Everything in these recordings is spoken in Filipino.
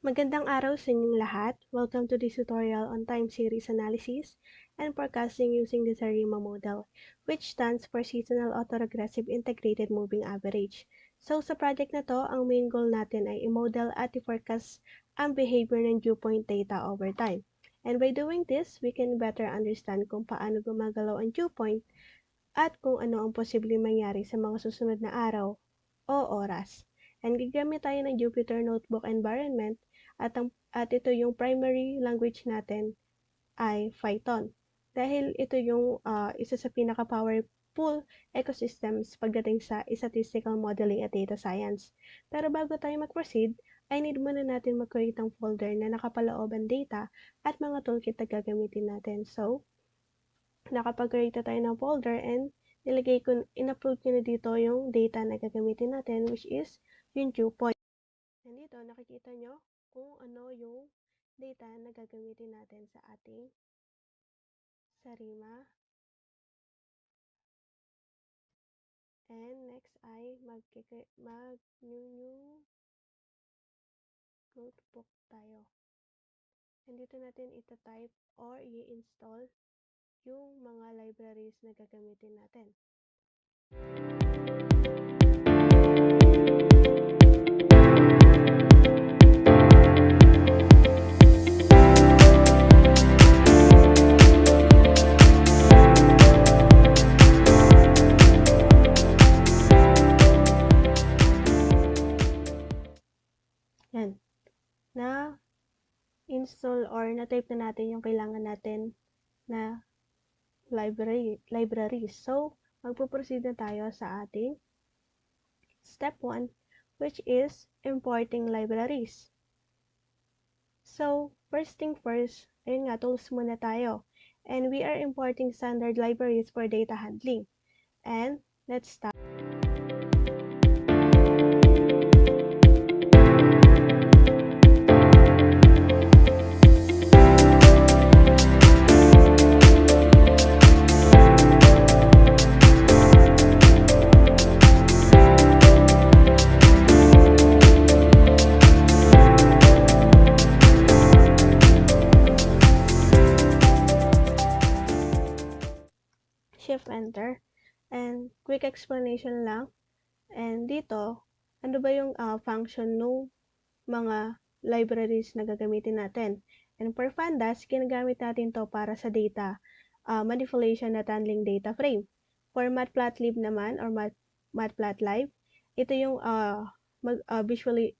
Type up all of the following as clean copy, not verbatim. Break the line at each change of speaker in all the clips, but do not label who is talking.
Magandang araw sa inyong lahat. Welcome to this tutorial on time series analysis and forecasting using the SARIMA model, which stands for Seasonal Autoregressive Integrated Moving Average. So sa project na to, ang main goal natin ay i-model at i-forecast ang behavior ng dew point data over time. And by doing this, we can better understand kung paano gumagalaw ang dew point at kung ano ang posibleng mangyari sa mga susunod na araw o oras. And gagamit tayo ng Jupyter Notebook environment at ito yung primary language natin ay Python. Dahil ito yung isa sa pinaka-powerful ecosystems pagdating sa statistical modeling at data science. Pero bago tayo mag-proceed, ay need muna natin mag-create ng folder na nakapalooban data at mga toolkit na gagamitin natin. So, nakapag-create na tayo ng folder and in-upload ko na dito yung data na gagamitin natin, which is yung dew point. And dito, nakikita nyo kung ano yung data na gagamitin natin sa ating SARIMA. And next ay mag-new notebook tayo. And dito natin ita-type or i-install yung mga libraries na gagamitin natin. Yan. Na-install or na-type na natin yung kailangan natin na libraries. So, magpo-proceed na tayo sa ating step 1, which is importing libraries. So, first thing first, ayun nga, tools muna tayo. And we are importing standard libraries for data handling. And let's start. Shift Enter. And quick explanation lang. And dito, ano ba yung function ng mga libraries na gagamitin natin? And for pandas, ginagamit natin to para sa data manipulation at handling data frame. For Matplotlib naman or Matplotlib, ito yung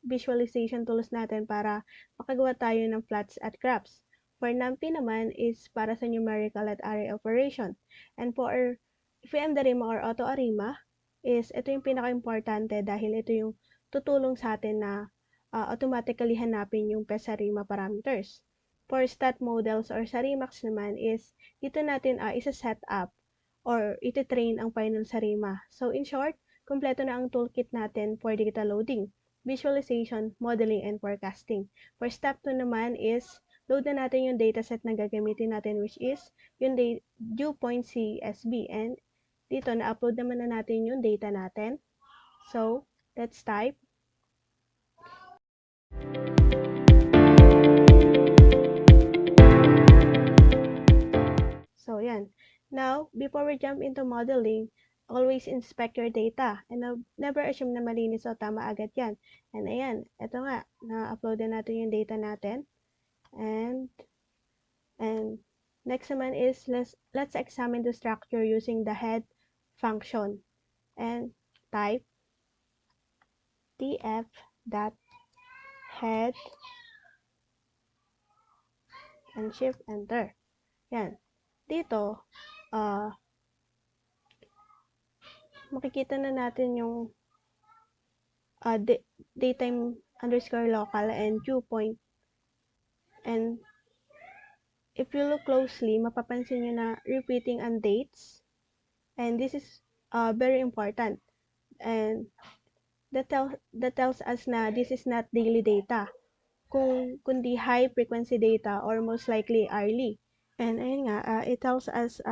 visualization tools natin para makagawa tayo ng plots at graphs. For NumPy naman is para sa numerical at array operation. And for FEMDARIMA or AutoArima is ito yung pinaka-importante dahil ito yung tutulong sa atin na automatically hanapin yung PESARIMA parameters. For stat models or SARIMAX naman is dito natin isa-set up or iti-train ang final SARIMA. So in short, kumpleto na ang toolkit natin for data loading, visualization, modeling, and forecasting. For step 2 naman is load na natin yung dataset na gagamitin natin, which is yung dew point CSV. And dito, na-upload naman na natin yung data natin. So, let's type. So, yan. Now, before we jump into modeling, always inspect your data. And never assume na malinis o tama agad yan. And ayan, ito nga, na-upload na natin yung data natin. And next naman is let's examine the structure using the head function. And type tf.head and shift enter. Yan. Dito, makikita na natin yung datetime underscore local and dew point. And if you look closely, mapapansin nyo na repeating ang dates. And this is very important. And that tells us na this is not daily data, kundi high frequency data or most likely hourly. And ayun nga, it tells us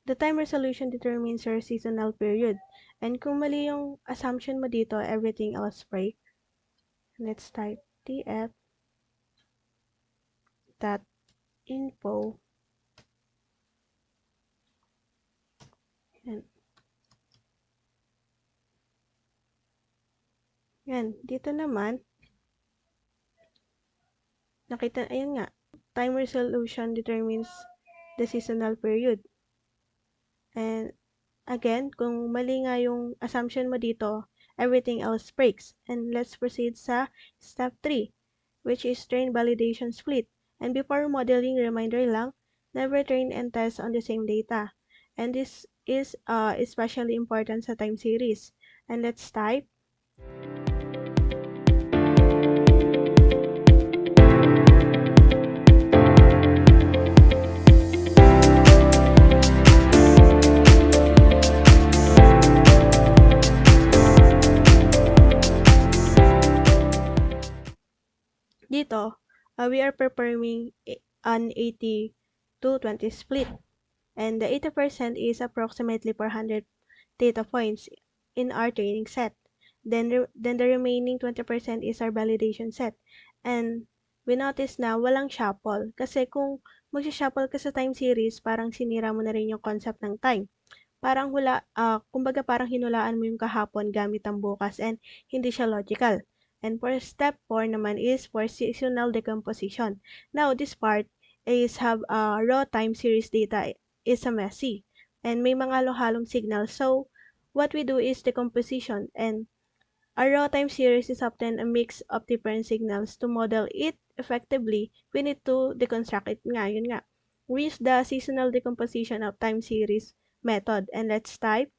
the time resolution determines your seasonal period. And kung mali yung assumption mo dito, everything else break. Let's type tf sleep.info. Yan. Yan. Dito naman, nakita, ayan nga, time resolution determines the seasonal period. And again, kung mali nga yung assumption mo dito, everything else breaks. And let's proceed sa step 3, which is train validation split. And before modeling, reminder lang, never train and test on the same data. And this is especially important sa time series. And let's type. Dito, we are performing an 80-20 split. And the 80% is approximately 400 data points in our training set. Then the remaining 20% is our validation set. And we notice na walang shuffle. Kasi kung mag-shuffle ka sa time series, parang sinira mo na rin yung concept ng time. Parang kumbaga parang hinulaan mo yung kahapon gamit ang bukas and hindi siya logical. And for step 4 naman is for seasonal decomposition. Now, this part is have raw time series data is a messy and may mga halo-halong signals. So, what we do is decomposition, and a raw time series is often a mix of different signals. To model it effectively, we need to deconstruct it nga, yun nga. We use the seasonal decomposition of time series method, and let's type.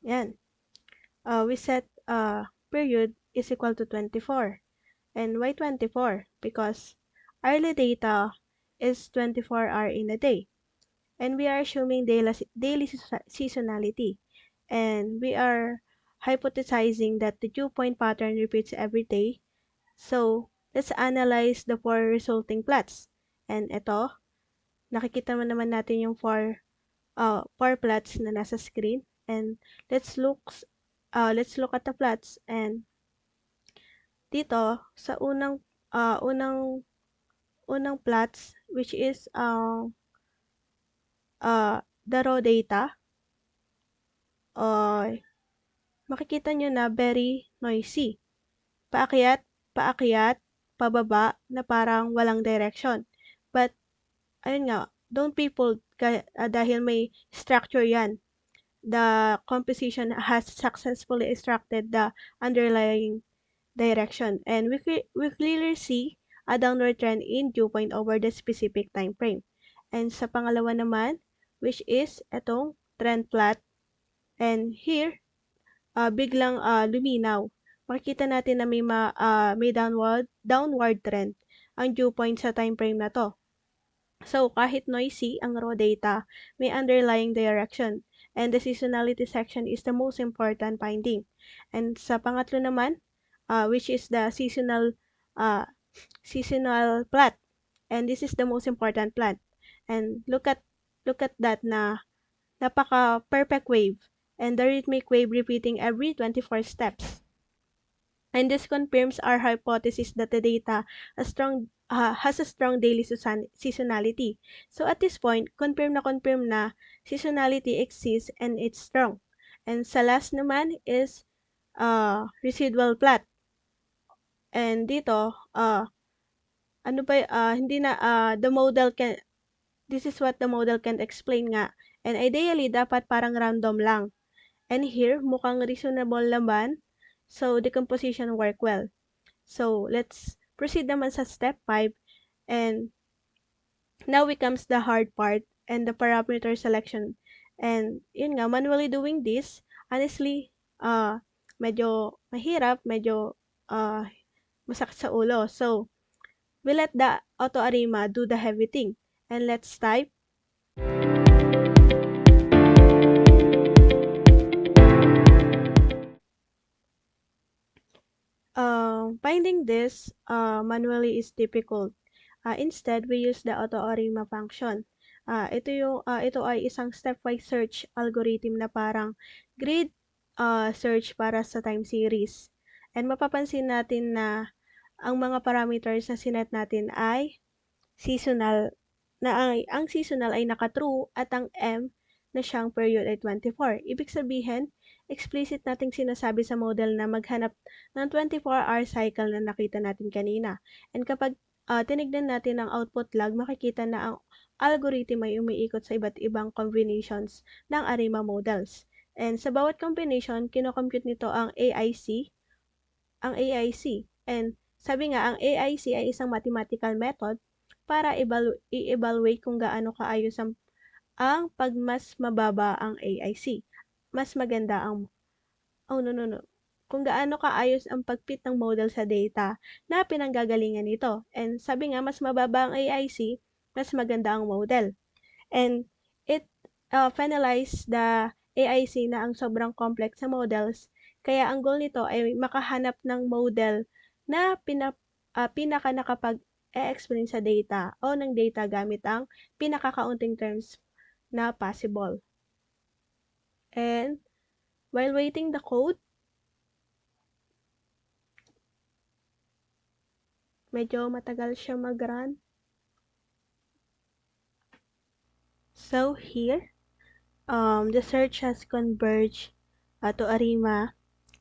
Yan. We set period is equal to 24. And why 24? Because early data is 24 hours in a day. And we are assuming daily seasonality. And we are hypothesizing that the dew point pattern repeats every day. So, let's analyze the 4 resulting plots. And ito, nakikita mo naman natin yung 4 plots na nasa screen. And let's look at the plots. And dito, sa unang plots, which is the raw data, makikita nyo na very noisy. Paakyat, pababa, na parang walang direction. But, ayun nga, don't be fooled dahil may structure yan. The composition has successfully extracted the underlying direction, and we clearly see a downward trend in dew point over the specific time frame. And sa pangalawa naman, which is etong trend plot, and here biglang luminaw. Makikita natin na may downward trend ang dew point sa time frame na to. So, kahit noisy ang raw data, may underlying direction. And the seasonality section is the most important finding. And sa pangatlo naman, which is the seasonal plot. And this is the most important plot. And look at that na napaka-perfect wave. And the rhythmic wave repeating every 24 steps. And this confirms our hypothesis that the data has a strong daily seasonality. So at this point, confirm na seasonality exists and it's strong. And sa last naman is residual plot. And dito, this is what the model can explain nga. And ideally, dapat parang random lang. And here, mukhang reasonable naman. So, decomposition work well. So, let's proceed naman sa step 5. And now comes the hard part and the parameter selection. And yun nga, manually doing this, honestly, medyo mahirap, medyo masakit sa ulo. So, we let the AutoArima do the heavy thing. And let's type. Finding this manually is difficult. Instead, we use the AutoArima function. Ito ay isang stepwise search algorithm na parang grid search para sa time series. And mapapansin natin na ang mga parameters na sinet natin ay seasonal ang seasonal ay naka-true at ang M na siyang period ay 24. Ibig sabihin, explicit nating sinasabi sa model na maghanap ng 24-hour cycle na nakita natin kanina. And kapag tinignan natin ang output log, makikita na ang algorithm ay umiikot sa iba't ibang combinations ng ARIMA models. And sa bawat combination, kinocompute nito ang AIC. And sabi nga, ang AIC ay isang mathematical method para i-evaluate kung gaano kaayos ang pag mas mababa ang AIC. Mas maganda ang, oh no. Kung gaano kaayos ang pag-fit ng model sa data na pinanggagalingan nito. And sabi nga, mas mababa ang AIC, mas maganda ang model. And it finalize the AIC na ang sobrang complex sa models. Kaya ang goal nito ay makahanap ng model na pinaka nakapag-explain sa data o ng data gamit ang pinakakaunting terms na possible. And while waiting the code, medyo matagal siya mag-run. So here, the search has converged to ARIMA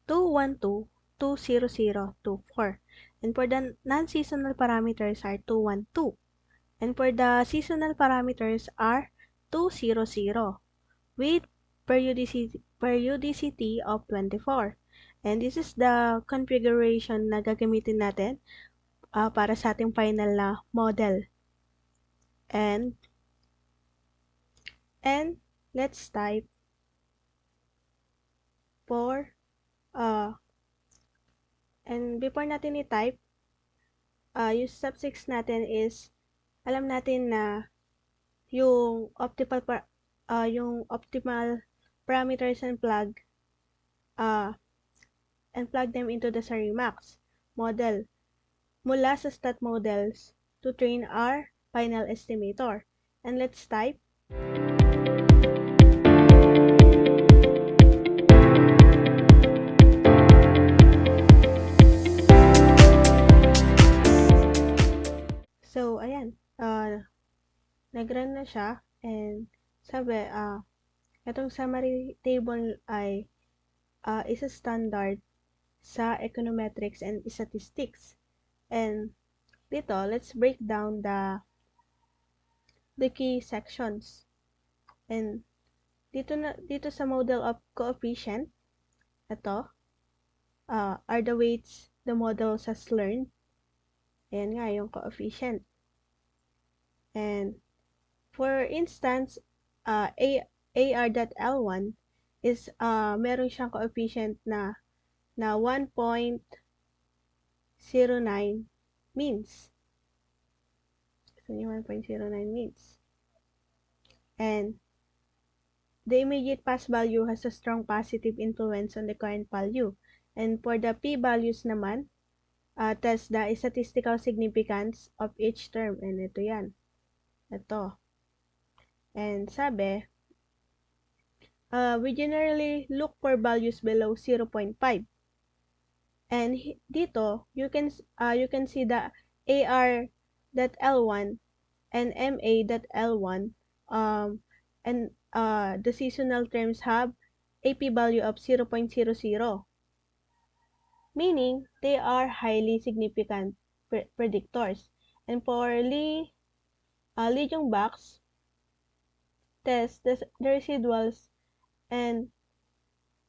212-20024. And for the non-seasonal parameters are 212. And for the seasonal parameters are 200 with periodicity of 24. And this is the configuration na gagamitin natin para sa ating final na model. And let's type for and before natin i-type, yung step 6 natin is alam natin na yung optimal parameters and plug them into the Sarimax model mula sa stat models to train our final estimator. And let's type so ayan, nag-run na siya and sabi, itong summary table ay isa standard sa econometrics and statistics. And dito, let's break down the key sections. And dito sa model of coefficient, ito are the weights the model has learned. Ayan nga yung coefficient. And for instance, AR.L1 is meron siyang coefficient na 1.09 means. So, yung 1.09 means. And the immediate past value has a strong positive influence on the current value. And for the p-values naman, test the statistical significance of each term. And ito yan. Ito. And sabi, we generally look for values below 0.5. And dito, you can see the AR.L1 and MA.L1 and the seasonal terms have a p-value of 0.00, meaning they are highly significant predictors. And for Lee-Jung-Bak's test, the residuals, and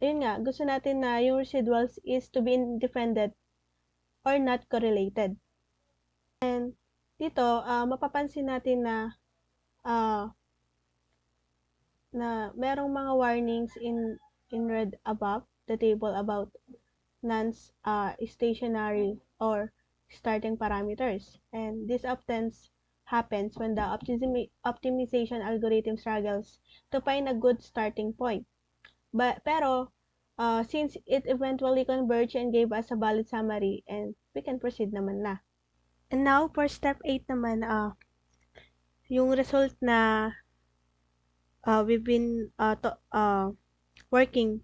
yun nga, gusto natin na yung residuals is to be independent or not correlated. And dito, mapapansin natin na merong mga warnings in red above the table about non-stationary or starting parameters. And this often happens when the optimization algorithm struggles to find a good starting point. Pero since it eventually converged and gave us a valid summary, and we can proceed naman na. And now, for step 8 naman, yung result na we've been working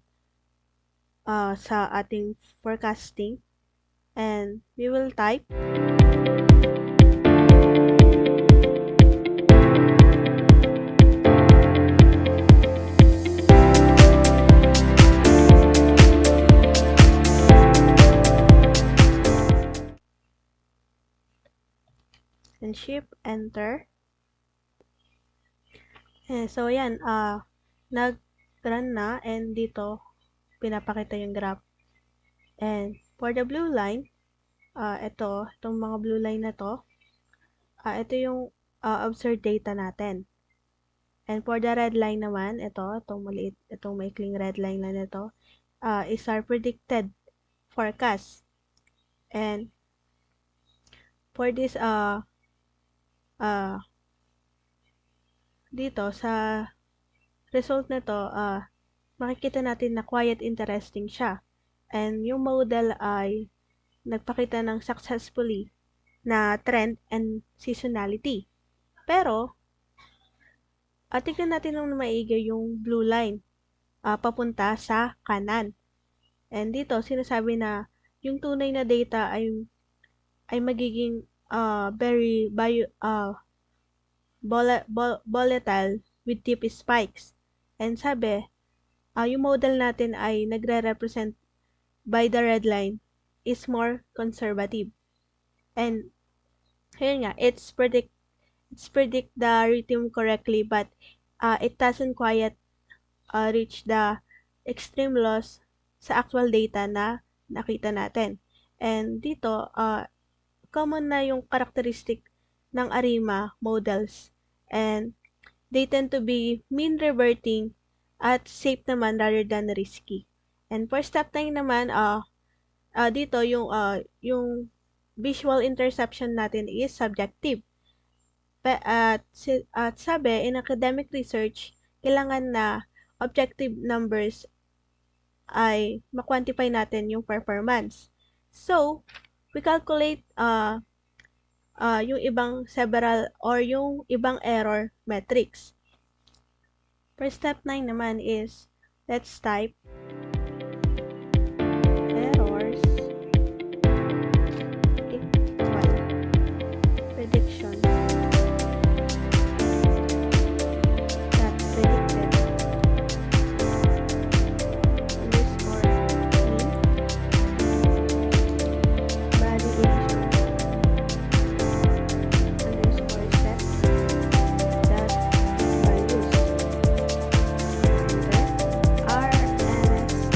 sa ating forecasting, and we will type and shift enter. So yan, nag-run na, and dito pinapakita yung graph. And for the blue line, itong mga blue line na to, ito yung observed data natin. And for the red line naman, itong maliit, itong maikling red line na nito, is our predicted forecast. And for this, dito sa result na to, makikita natin na quiet interesting siya. And yung model ay nagpakita ng successfully na trend and seasonality. Pero, tignan natin ng maigi yung blue line papunta sa kanan. And dito, sinasabi na yung tunay na data ay magiging very volatile with deep spikes. And sabi, yung model natin ay nagre-represent by the red line is more conservative. And here nga, it's predict the rhythm correctly, but it doesn't quite reach the extreme loss sa actual data na nakita natin. And dito, common na yung characteristic ng ARIMA models, and they tend to be mean reverting at safe naman rather than risky. And for step 9 naman, dito yung visual interception natin is subjective. At sabi, in academic research, kailangan na objective numbers ay ma-quantify natin yung performance. So, we calculate yung ibang several or yung ibang error metrics. For step 9 naman is, let's type errors equal predictions that predicted underscore mean validation underscore set that values. Enter RNS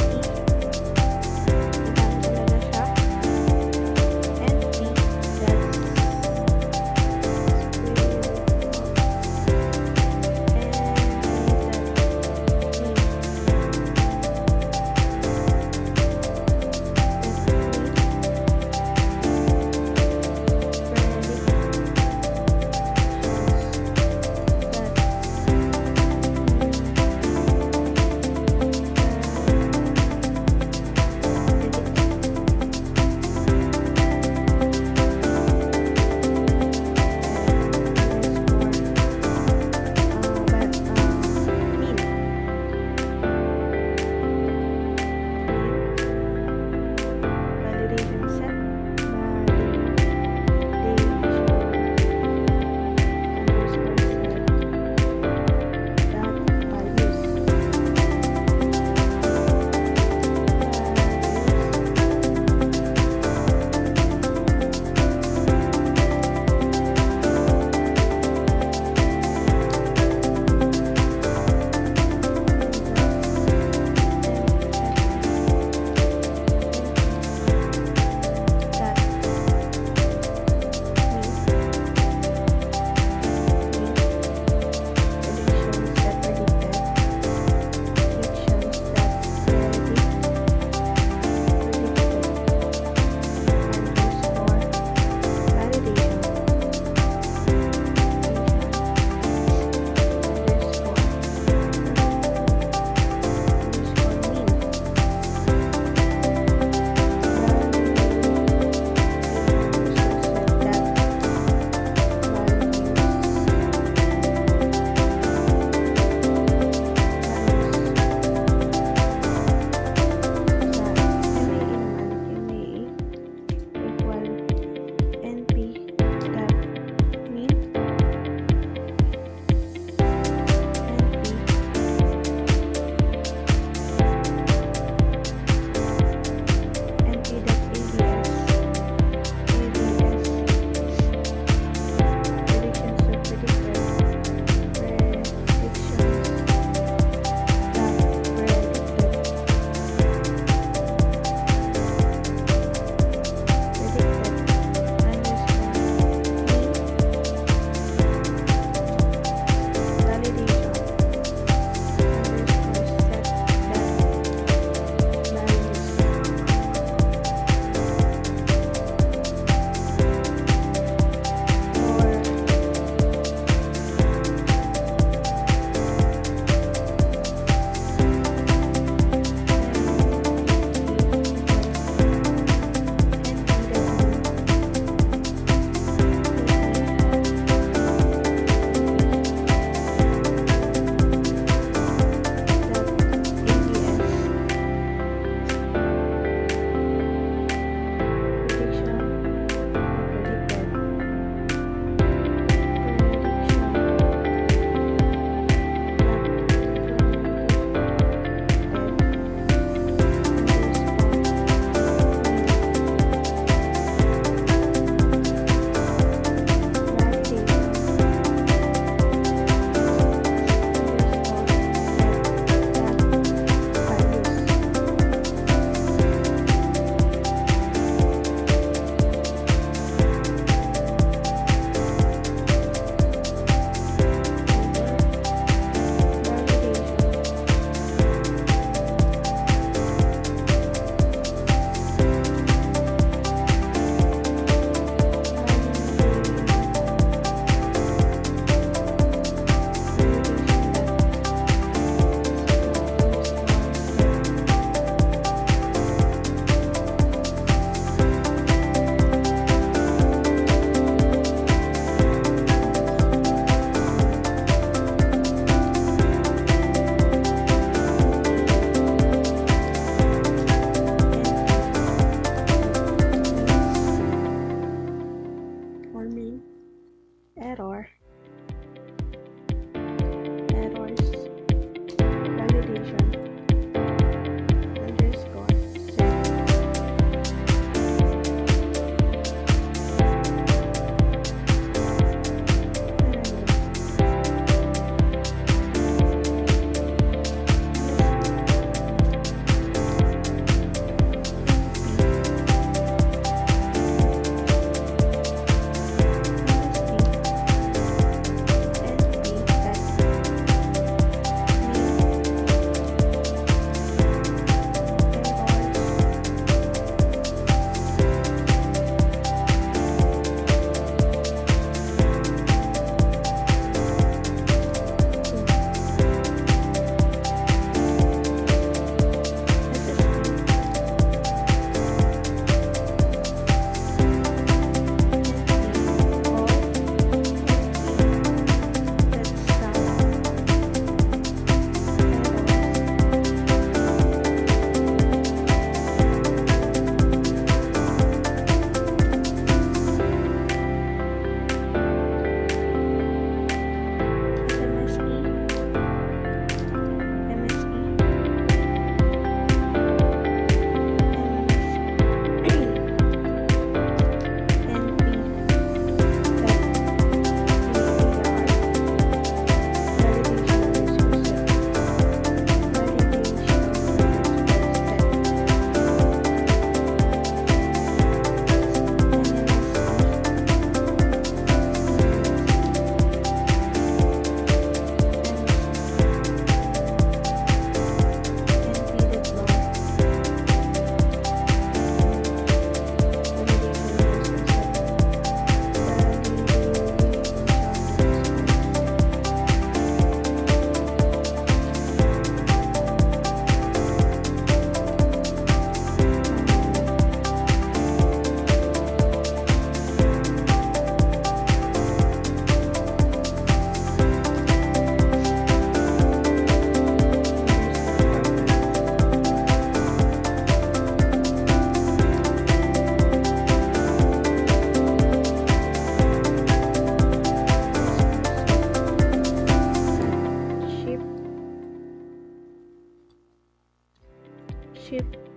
shift